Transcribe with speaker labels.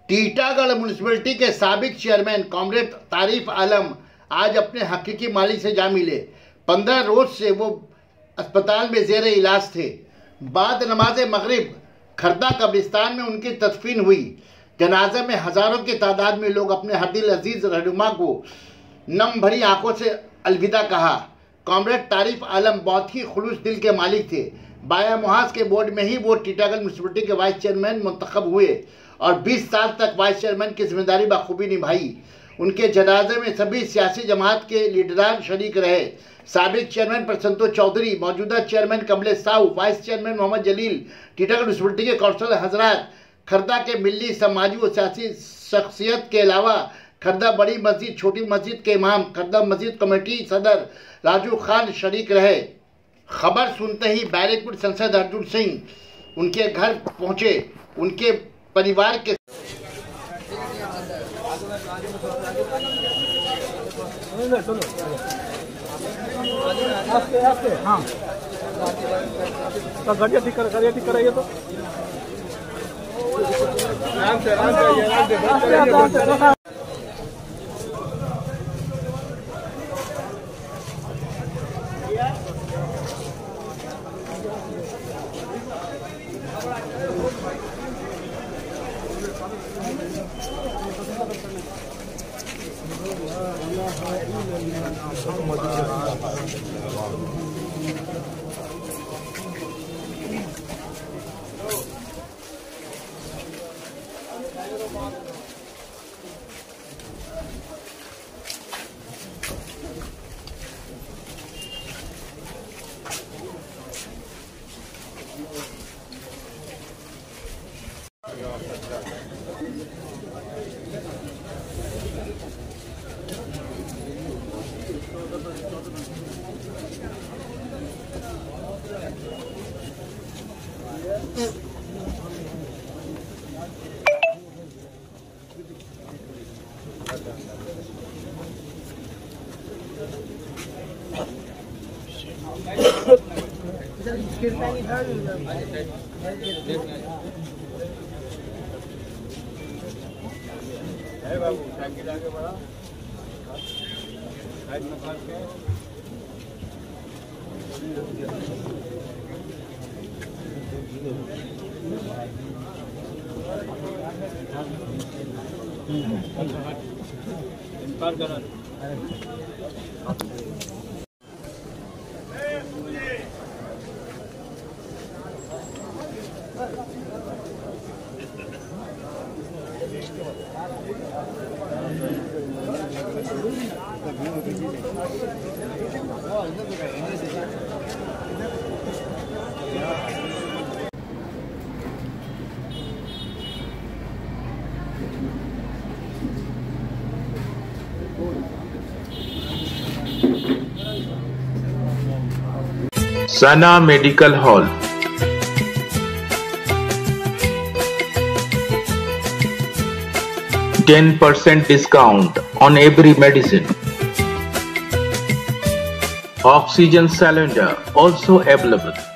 Speaker 1: Titagarh municipality के साबिक chairman comrade तारिफ आलम आज अपने हकीकी मालिक से जा मिले। 15 रोज से वो अस्पताल में ज़ेर इलाज थे। बाद नमाज मगरिब खरदा कब्रिस्तान में उनकी तदफीन हुई। जनाजा में हज़ारों की तादाद में लोग अपने हरदिल अजीज़ रहनुमा को नम भरी आंखों से अलविदा कहा। कॉमरेड तारिफ आलम बहुत ही खुलूस दिल के मालिक थे। बाया मुहाज के बोर्ड में ही वो टीटागढ़ म्यूनिसिपैलिटी के वाइस चेयरमैन मुंतखब हुए और 20 साल तक वाइस चेयरमैन की जिम्मेदारी बखूबी निभाई। उनके जनाजे में सभी सियासी जमात के लीडरान शरीक रहे। साबिक चेयरमैन प्रसन्तो चौधरी, मौजूदा chairman Kamlesh Sahu, vice chairman Mohammad Jalil, Titagarh municipality के काउंसिलर हजरात, खरदा के मिली समाजी व सियासी शख्सियत के अलावा खरदा बड़ी मस्जिद, छोटी मस्जिद के इमाम, खरदा मस्जिद कमेटी सदर राजू खान शरीक रहे। खबर सुनते ही बैरकपुर सांसद अर्जुन सिंह उनके घर पहुंचे। उनके परिवार के
Speaker 2: गाड़ियाँ ठीक कराइए तो बाबू साइकिल आगे बढ़ा साइड में फाड़ के पार करा।
Speaker 3: Sana Medical Hall. %10 discount on every medicine. Oxygen cylinder also available.